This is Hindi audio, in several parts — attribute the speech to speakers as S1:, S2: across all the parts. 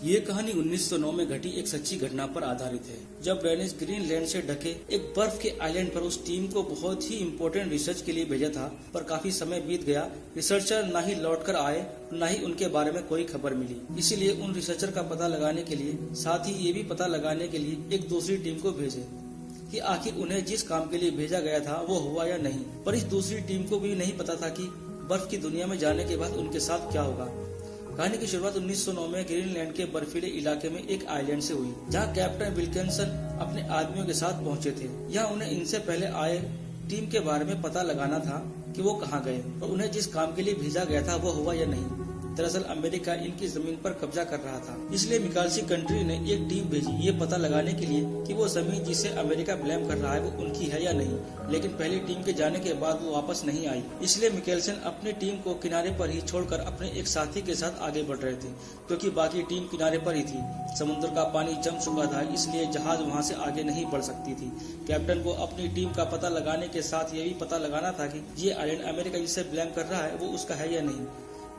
S1: ये कहानी 1909 में घटी एक सच्ची घटना पर आधारित है, जब डेनिस ग्रीनलैंड से ढके एक बर्फ के आइलैंड पर उस टीम को बहुत ही इम्पोर्टेंट रिसर्च के लिए भेजा था। पर काफी समय बीत गया, रिसर्चर न ही लौटकर आए, न ही उनके बारे में कोई खबर मिली। इसीलिए उन रिसर्चर का पता लगाने के लिए, साथ ही ये भी पता लगाने के लिए एक दूसरी टीम को भेजे कि आखिर उन्हें जिस काम के लिए भेजा गया था वो हुआ या नहीं। पर इस दूसरी टीम को भी नहीं पता था कि बर्फ की दुनिया में जाने के बाद उनके साथ क्या होगा। कहानी की शुरुआत 1909 में ग्रीनलैंड के बर्फीले इलाके में एक आइलैंड से हुई, जहां कैप्टन विल्किंसन अपने आदमियों के साथ पहुंचे थे। यहाँ उन्हें इनसे पहले आए टीम के बारे में पता लगाना था कि वो कहाँ गए और उन्हें जिस काम के लिए भेजा गया था वो हुआ या नहीं। दरअसल अमेरिका इनकी जमीन पर कब्जा कर रहा था, इसलिए मिकालसी कंट्री ने एक टीम भेजी ये पता लगाने के लिए कि वो जमीन जिसे अमेरिका ब्लेम कर रहा है वो उनकी है या नहीं। लेकिन पहली टीम के जाने के बाद वो वापस नहीं आई, इसलिए मिकेल्सन अपनी टीम को किनारे पर ही छोड़कर अपने एक साथी के साथ आगे बढ़ रहे थे, क्योंकि बाकी टीम किनारे पर ही थी। समुद्र का पानी जम चुका था, इसलिए जहाज वहाँ से आगे नहीं बढ़ सकती थी। कैप्टन को अपनी टीम का पता लगाने के साथ ये भी पता लगाना था कि ये आइलैंड अमेरिका जिसे ब्लेम कर रहा है वो उसका है या नहीं।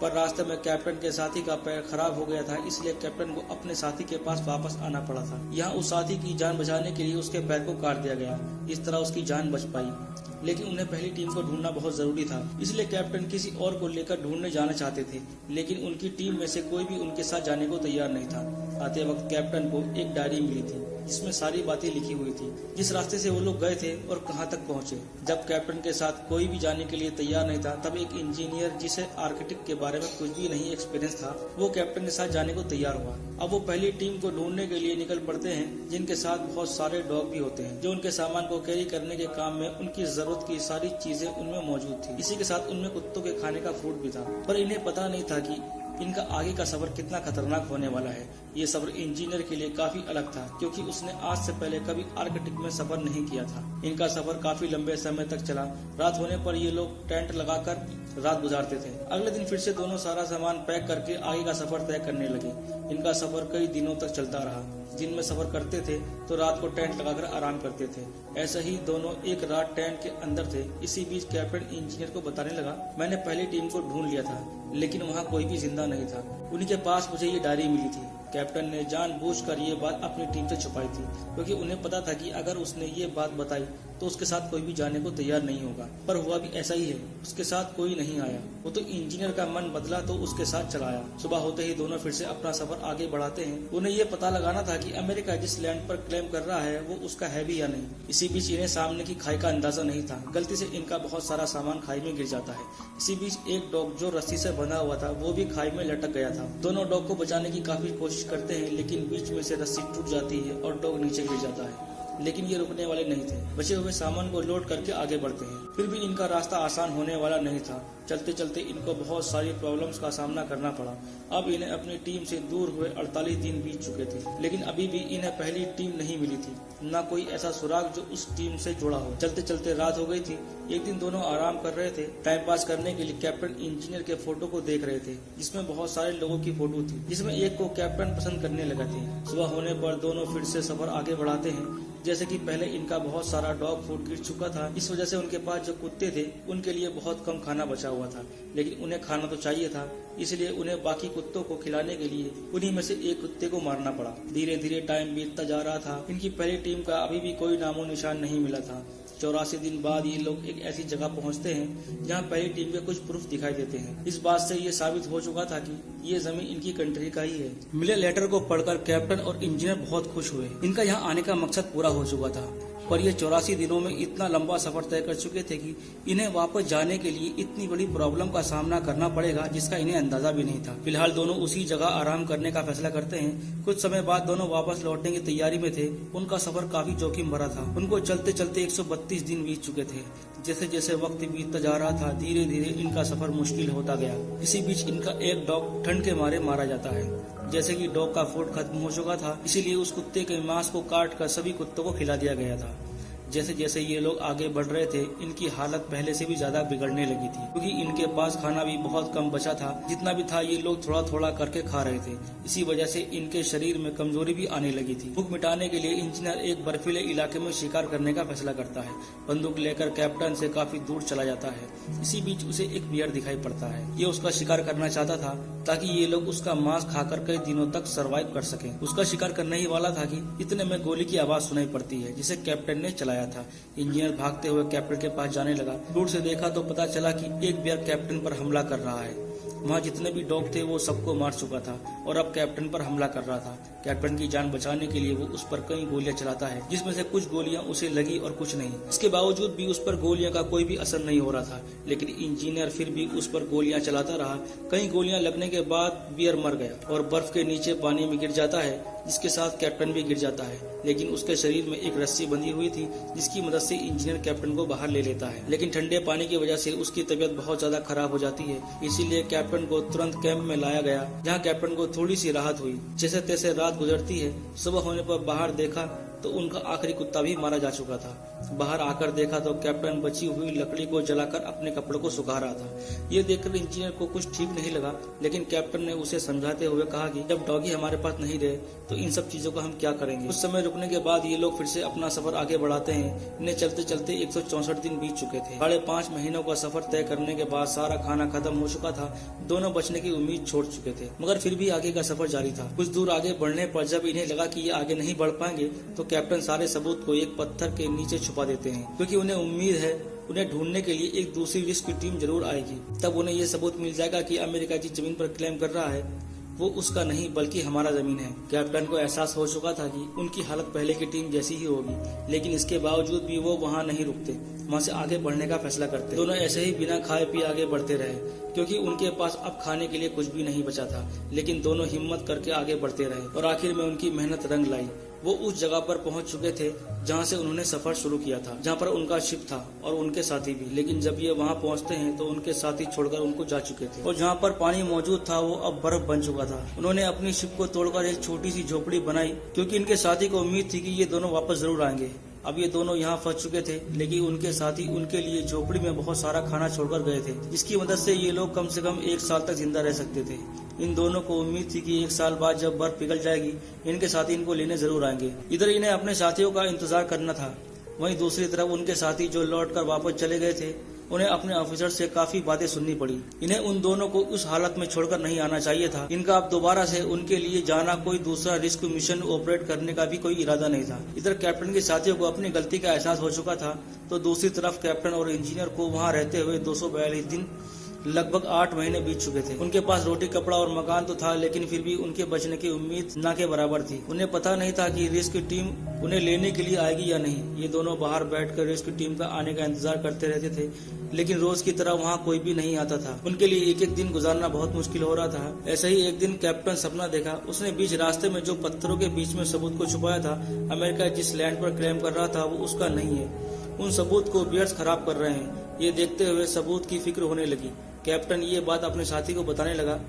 S1: पर रास्ते में कैप्टन के साथी का पैर खराब हो गया था, इसलिए कैप्टन को अपने साथी के पास वापस आना पड़ा था। यहाँ उस साथी की जान बचाने के लिए उसके पैर को काट दिया गया, इस तरह उसकी जान बच पाई। लेकिन उन्हें पहली टीम को ढूंढना बहुत जरूरी था, इसलिए कैप्टन किसी और को लेकर ढूंढने जाना चाहते थे। लेकिन उनकी टीम में से कोई भी उनके साथ जाने को तैयार नहीं था। आते वक्त कैप्टन को एक डायरी मिली थी, जिसमें सारी बातें लिखी हुई थी, जिस रास्ते से वो लोग गए थे और कहां तक पहुंचे। जब कैप्टन के साथ कोई भी जाने के लिए तैयार नहीं था, तब एक इंजीनियर जिसे आर्किटेक्ट के बारे में कुछ भी नहीं एक्सपीरियंस था, वो कैप्टन के साथ जाने को तैयार हुआ। अब वो पहली टीम को ढूंढने के लिए निकल पड़ते हैं, जिनके साथ बहुत सारे डॉग भी होते हैं, जो उनके सामान को कैरी करने के काम में उनकी जरूरत की सारी चीजें उनमें मौजूद थी। इसी के साथ उनमें कुत्तों के खाने का फूड भी था। पर इन्हें पता नहीं था कि इनका आगे का सफर कितना खतरनाक होने वाला है। ये सफर इंजीनियर के लिए काफी अलग था, क्योंकि उसने आज से पहले कभी आर्कटिक में सफर नहीं किया था। इनका सफर काफी लंबे समय तक चला। रात होने पर ये लोग टेंट लगाकर रात गुजारते थे। अगले दिन फिर से दोनों सारा सामान पैक करके आगे का सफर तय करने लगे। इनका सफर कई दिनों तक चलता रहा। दिन में सफर करते थे तो रात को टेंट लगाकर आराम करते थे। ऐसे ही दोनों एक रात टेंट के अंदर थे। इसी बीच कैप्टन इंजीनियर को बताने लगा, मैंने पहली टीम को ढूंढ लिया था, लेकिन वहाँ कोई भी जिंदा नहीं था। उन्हीं के पास मुझे ये डायरी मिली थी। कैप्टन ने जानबूझकर ये बात अपनी टीम से छुपाई थी, क्योंकि उन्हें पता था कि अगर उसने ये बात बताई तो उसके साथ कोई भी जाने को तैयार नहीं होगा। पर हुआ भी ऐसा ही है, उसके साथ कोई नहीं आया। वो तो इंजीनियर का मन बदला तो उसके साथ चला आया। सुबह होते ही दोनों फिर से अपना सफर आगे बढ़ाते हैं। उन्हें ये पता लगाना था कि अमेरिका जिस लैंड पर क्लेम कर रहा है वो उसका है भी या नहीं। इसी बीच इन्हें सामने की खाई का अंदाजा नहीं था। गलती से इनका बहुत सारा सामान खाई में गिर जाता है। इसी बीच एक डॉग जो रस्सी से बंधा हुआ था वो भी खाई में लटक गया था। दोनों डॉग को बचाने की काफी कोशिश करते हैं, लेकिन बीच में से रस्सी टूट जाती है और डॉग नीचे गिर जाता है। लेकिन ये रुकने वाले नहीं थे। बचे हुए सामान को लोड करके आगे बढ़ते हैं। फिर भी इनका रास्ता आसान होने वाला नहीं था। चलते चलते इनको बहुत सारी प्रॉब्लम्स का सामना करना पड़ा। अब इन्हें अपनी टीम से दूर हुए 48 दिन बीत चुके थे, लेकिन अभी भी इन्हें पहली टीम नहीं मिली थी, न कोई ऐसा सुराग जो उस टीम से जुड़ा हो। चलते चलते रात हो गई थी। एक दिन दोनों आराम कर रहे थे। टाइम पास करने के लिए कैप्टन इंजीनियर के फोटो को देख रहे थे, जिसमें बहुत सारे लोगों की फोटो थी, जिसमें एक को कैप्टन पसंद करने लगा थे। सुबह होने पर दोनों फिर से सफर आगे बढ़ाते हैं। जैसे कि पहले इनका बहुत सारा डॉग फूड गिर चुका था, इस वजह से उनके पास जो कुत्ते थे उनके लिए बहुत कम खाना बचा हुआ था। लेकिन उन्हें खाना तो चाहिए था, इसलिए उन्हें बाकी कुत्तों को खिलाने के लिए उन्हीं में से एक कुत्ते को मारना पड़ा। धीरे धीरे टाइम बीतता जा रहा था। इनकी पहली टीम का अभी भी कोई नामो निशान नहीं मिला था। 84 दिन बाद ये लोग एक ऐसी जगह पहुंचते हैं जहां पहली टीम के कुछ प्रूफ दिखाई देते हैं। इस बात से ये साबित हो चुका था कि ये जमीन इनकी कंट्री का ही है। मिले लेटर को पढ़कर कैप्टन और इंजीनियर बहुत खुश हुए। इनका यहाँ आने का मकसद पूरा हो चुका था। पर ये 84 दिनों में इतना लंबा सफर तय कर चुके थे कि इन्हें वापस जाने के लिए इतनी बड़ी प्रॉब्लम का सामना करना पड़ेगा, जिसका इन्हें अंदाजा भी नहीं था। फिलहाल दोनों उसी जगह आराम करने का फैसला करते हैं। कुछ समय बाद दोनों वापस लौटने की तैयारी में थे। उनका सफर काफी जोखिम भरा था। उनको चलते चलते 132 दिन बीत चुके थे। जैसे जैसे वक्त बीतता जा रहा था, धीरे धीरे इनका सफर मुश्किल होता गया। इसी बीच इनका एक डॉग ठंड के मारे मारा जाता है। जैसे कि डॉग का फूड खत्म हो चुका था, इसीलिए उस कुत्ते के मांस को काट कर सभी कुत्तों को खिला दिया गया था। जैसे जैसे ये लोग आगे बढ़ रहे थे, इनकी हालत पहले से भी ज्यादा बिगड़ने लगी थी, क्योंकि इनके पास खाना भी बहुत कम बचा था। जितना भी था ये लोग थोड़ा थोड़ा करके खा रहे थे। इसी वजह से इनके शरीर में कमजोरी भी आने लगी थी। भूख मिटाने के लिए इंजीनियर एक बर्फीले इलाके में शिकार करने का फैसला करता है। बंदूक लेकर कैप्टन से काफी दूर चला जाता है। इसी बीच उसे एक बियर दिखाई पड़ता है। ये उसका शिकार करना चाहता था ताकि ये लोग उसका मांस खाकर कई दिनों तक सरवाइव कर सकें। उसका शिकार करने ही वाला था कि इतने में गोली की आवाज सुनाई पड़ती है, जिसे कैप्टन ने चलाया था। इंजीनियर भागते हुए कैप्टन के पास जाने लगा। दूर से देखा तो पता चला कि एक बियर कैप्टन पर हमला कर रहा है। वहाँ जितने भी डॉग थे वो सबको मार चुका था और अब कैप्टन पर हमला कर रहा था। कैप्टन की जान बचाने के लिए वो उस पर कई गोलियां चलाता है, जिसमें से कुछ गोलियां उसे लगी और कुछ नहीं। इसके बावजूद भी उस पर गोलियां का कोई भी असर नहीं हो रहा था, लेकिन इंजीनियर फिर भी उस पर गोलियां चलाता रहा। कई गोलियां लगने के बाद बियर मर गया और बर्फ के नीचे पानी में गिर जाता है, जिसके साथ कैप्टन भी गिर जाता है। लेकिन उसके शरीर में एक रस्सी बंधी हुई थी, जिसकी मदद से इंजीनियर कैप्टन को बाहर ले लेता है। लेकिन ठंडे पानी की वजह से उसकी तबीयत बहुत ज्यादा खराब हो जाती है। इसीलिए कैप्टन को तुरंत कैंप में लाया गया, जहाँ कैप्टन को थोड़ी सी राहत हुई। जैसे तैसे रात गुजरती है। सुबह होने पर बाहर देखा तो उनका आखिरी कुत्ता भी मारा जा चुका था। बाहर आकर देखा तो कैप्टन बची हुई लकड़ी को जलाकर अपने कपड़ों को सुखा रहा था। ये देखकर इंजीनियर को कुछ ठीक नहीं लगा, लेकिन कैप्टन ने उसे समझाते हुए कहा कि जब डॉगी हमारे पास नहीं रहे तो इन सब चीजों का हम क्या करेंगे। कुछ समय रुकने के बाद ये लोग फिर से अपना सफर आगे बढ़ाते हैं। इन्हें चलते चलते 164 दिन बीत चुके थे। 5.5 महीनों का सफर तय करने के बाद सारा खाना खत्म हो चुका था। दोनों बचने की उम्मीद छोड़ चुके थे, मगर फिर भी आगे का सफर जारी था। कुछ दूर आगे बढ़ने पर जब इन्हें लगा कि ये आगे नहीं बढ़ पाएंगे तो कैप्टन सारे सबूत को एक पत्थर के नीचे छुपा देते हैं, क्योंकि उन्हें उम्मीद है उन्हें ढूंढने के लिए एक दूसरी रेस्क्यू टीम जरूर आएगी। तब उन्हें ये सबूत मिल जाएगा कि अमेरिका जिस जमीन पर क्लेम कर रहा है वो उसका नहीं बल्कि हमारा जमीन है। कैप्टन को एहसास हो चुका था कि उनकी हालत पहले की टीम जैसी ही होगी, लेकिन इसके बावजूद भी वो वहाँ नहीं रुकते, वहाँ से आगे बढ़ने का फैसला करते। दोनों ऐसे ही बिना खाए पिए आगे बढ़ते रहे, क्योंकि उनके पास अब खाने के लिए कुछ भी नहीं बचा था। लेकिन दोनों हिम्मत करके आगे बढ़ते रहे और आखिर में उनकी मेहनत रंग लाई। वो उस जगह पर पहुंच चुके थे जहां से उन्होंने सफर शुरू किया था, जहां पर उनका शिप था और उनके साथी भी। लेकिन जब ये वहां पहुंचते हैं तो उनके साथी छोड़कर उनको जा चुके थे और जहां पर पानी मौजूद था वो अब बर्फ बन चुका था। उन्होंने अपनी शिप को तोड़कर एक छोटी सी झोपड़ी बनाई, क्योंकि इनके साथी को उम्मीद थी कि ये दोनों वापस जरूर आएंगे। अब ये दोनों यहाँ फंस चुके थे, लेकिन उनके साथी उनके लिए झोपड़ी में बहुत सारा खाना छोड़कर गए थे, जिसकी मदद से ये लोग कम से कम 1 साल तक जिंदा रह सकते थे। इन दोनों को उम्मीद थी कि 1 साल बाद जब बर्फ पिघल जाएगी इनके साथी इनको लेने जरूर आएंगे। इधर इन्हें अपने साथियों का इंतजार करना था, वहीं दूसरी तरफ उनके साथी जो लौटकर वापस चले गए थे उन्हें अपने ऑफिसर से काफी बातें सुननी पड़ी। इन्हें उन दोनों को उस हालत में छोड़कर नहीं आना चाहिए था। इनका अब दोबारा से उनके लिए जाना कोई दूसरा रिस्क मिशन ऑपरेट करने का भी कोई इरादा नहीं था। इधर कैप्टन के साथियों को अपनी गलती का एहसास हो चुका था, तो दूसरी तरफ कैप्टन और इंजीनियर को वहाँ रहते हुए 242 दिन लगभग 8 महीने बीत चुके थे। उनके पास रोटी कपड़ा और मकान तो था, लेकिन फिर भी उनके बचने की उम्मीद ना के बराबर थी। उन्हें पता नहीं था कि रेस्क्यू टीम उन्हें लेने के लिए आएगी या नहीं। ये दोनों बाहर बैठकर रेस्क्यू टीम का आने का इंतजार करते रहते थे, लेकिन रोज की तरह वहाँ कोई भी नहीं आता था। उनके लिए एक एक दिन गुजारना बहुत मुश्किल हो रहा था। ऐसे ही एक दिन कैप्टन सपना देखा। उसने बीच रास्ते में जो पत्थरों के बीच में सबूत को छुपाया था, अमेरिका जिस लैंड पर क्लेम कर रहा था वो उसका नहीं है। उन सबूत को बियर्स खराब कर रहे हैं। ये देखते हुए सबूत की फिक्र होने लगी। कैप्टन ये बात अपने साथी को बताने लगा,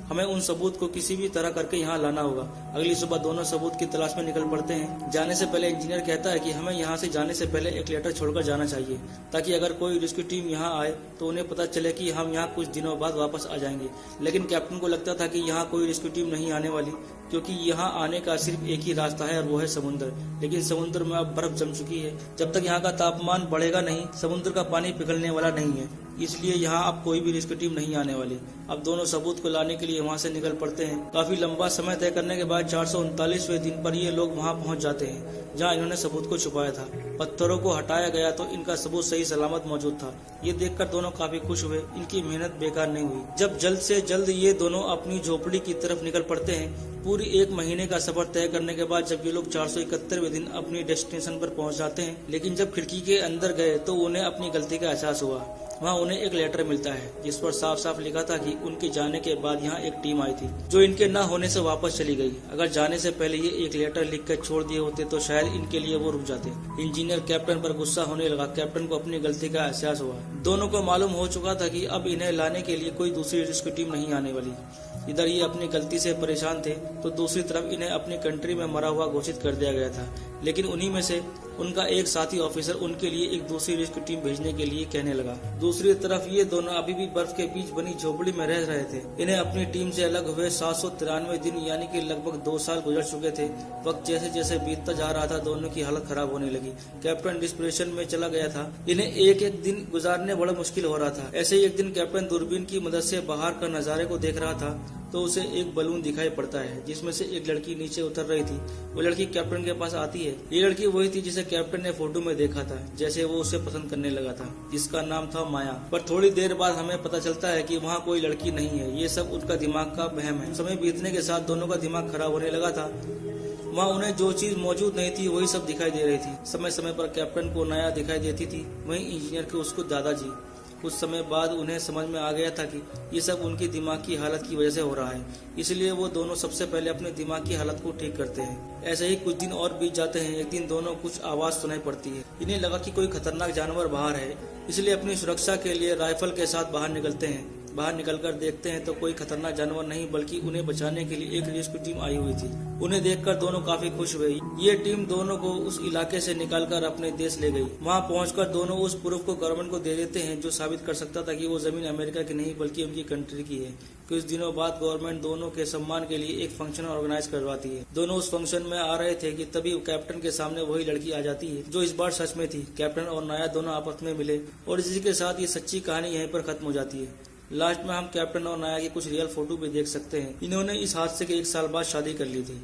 S1: हमें उन सबूत को किसी भी तरह करके यहाँ लाना होगा। अगली सुबह दोनों सबूत की तलाश में निकल पड़ते हैं। जाने से पहले इंजीनियर कहता है कि हमें यहाँ से जाने से पहले एक लेटर छोड़कर जाना चाहिए, ताकि अगर कोई रेस्क्यू टीम यहाँ आए तो उन्हें पता चले कि हम यहाँ कुछ दिनों बाद वापस आ जाएंगे। लेकिन कैप्टन को लगता था कि यहाँ कोई रेस्क्यू टीम नहीं आने वाली, क्योंकि यहाँ आने का सिर्फ एक ही रास्ता है और वो है समुद्र। लेकिन समुद्र में अब बर्फ जम चुकी है। जब तक यहाँ का तापमान बढ़ेगा नहीं, समुद्र का पानी पिघलने वाला नहीं है, इसलिए यहाँ अब कोई भी रेस्क्यू टीम नहीं आने वाली। अब दोनों सबूत को लाने के लिए वहाँ से निकल पड़ते हैं। काफी लंबा समय तय करने के बाद 439वें दिन पर ये लोग वहाँ पहुँच जाते हैं जहाँ इन्होंने सबूत को छुपाया था। पत्थरों को हटाया गया तो इनका सबूत सही सलामत मौजूद था। ये देखकर दोनों काफी खुश हुए। इनकी मेहनत बेकार नहीं हुई। जब जल्द से जल्द ये दोनों अपनी झोपड़ी की तरफ निकल पड़ते हैं। पूरी 1 महीने का सफर तय करने के बाद जब ये लोग 471वें दिन अपनी डेस्टिनेशन पर पहुंच जाते हैं, लेकिन जब खिड़की के अंदर गए तो उन्हें अपनी गलती का एहसास हुआ। वहाँ उन्हें एक लेटर मिलता है जिस पर साफ साफ लिखा था कि उनके जाने के बाद यहाँ एक टीम आई थी जो इनके न होने से वापस चली गई। अगर जाने से पहले ये एक लेटर लिख कर छोड़ दिए होते तो शायद इनके लिए वो रुक जाते। इंजीनियर कैप्टन पर गुस्सा होने लगा। कैप्टन को अपनी गलती का एहसास हुआ। दोनों को मालूम हो चुका था कि अब इन्हें लाने के लिए कोई दूसरी रेस्क्यू टीम नहीं आने वाली। इधर ये अपनी गलती से परेशान थे तो दूसरी तरफ इन्हें अपनी कंट्री में मरा हुआ घोषित कर दिया गया था। लेकिन उन्हीं में से उनका एक साथी ऑफिसर उनके लिए एक दूसरी रेस्क्यू टीम भेजने के लिए कहने लगा। दूसरी तरफ ये दोनों अभी भी बर्फ के बीच बनी झोपड़ी में रह रहे थे। इन्हें अपनी टीम से अलग हुए 793 दिन यानी कि लगभग 2 साल गुजर चुके थे। वक्त जैसे जैसे बीतता जा रहा था दोनों की हालत खराब होने लगी। कैप्टन डिस्प्रेशन में चला गया था। इन्हें एक एक दिन गुजारने बड़ा मुश्किल हो रहा था। ऐसे ही एक दिन कैप्टन दूरबीन की मदद से बाहर का नजारे को देख रहा था तो उसे एक बलून दिखाई पड़ता है जिसमें से एक लड़की नीचे उतर रही थी। वो लड़की कैप्टन के पास आती है। ये लड़की वही थी जिसे कैप्टन ने फोटो में देखा था, जैसे वो उसे पसंद करने लगा था, जिसका नाम था माया। पर थोड़ी देर बाद हमें पता चलता है कि वहाँ कोई लड़की नहीं है, ये सब उनका दिमाग का वहम है। समय बीतने के साथ दोनों का दिमाग खराब होने लगा था। वहाँ उन्हें जो चीज मौजूद नहीं थी वही सब दिखाई दे रही थी। समय समय पर कैप्टन को नया दिखाई देती थी, वहीं इंजीनियर को उसको दादाजी। कुछ समय बाद उन्हें समझ में आ गया था कि ये सब उनकी दिमाग की हालत की वजह से हो रहा है, इसलिए वो दोनों सबसे पहले अपने दिमाग की हालत को ठीक करते हैं। ऐसे ही कुछ दिन और बीत जाते हैं। एक दिन दोनों कुछ आवाज सुनाई पड़ती है। इन्हें लगा कि कोई खतरनाक जानवर बाहर है, इसलिए अपनी सुरक्षा के लिए राइफल के साथ बाहर निकलते हैं। बाहर निकलकर देखते हैं तो कोई खतरनाक जानवर नहीं बल्कि उन्हें बचाने के लिए एक रेस्क्यू टीम आई हुई थी। उन्हें देखकर दोनों काफी खुश हुए। ये टीम दोनों को उस इलाके से निकालकर अपने देश ले गई। वहां पहुंचकर दोनों उस प्रूफ को गवर्नमेंट को दे देते हैं जो साबित कर सकता था कि वो जमीन अमेरिका की नहीं बल्कि उनकी कंट्री की है। कुछ दिनों बाद गवर्नमेंट दोनों के सम्मान के लिए एक फंक्शन ऑर्गेनाइज करवाती है। दोनों उस फंक्शन में आ रहे थे कि तभी कैप्टन के सामने वही लड़की आ जाती है जो इस बार सच में थी। कैप्टन और नाया दोनों आपस में मिले और इसी के साथ ये सच्ची कहानी यहीं पर खत्म हो जाती है। लास्ट में हम कैप्टन और नाया की कुछ रियल फोटो भी देख सकते हैं। इन्होंने इस हादसे के 1 साल बाद शादी कर ली थी।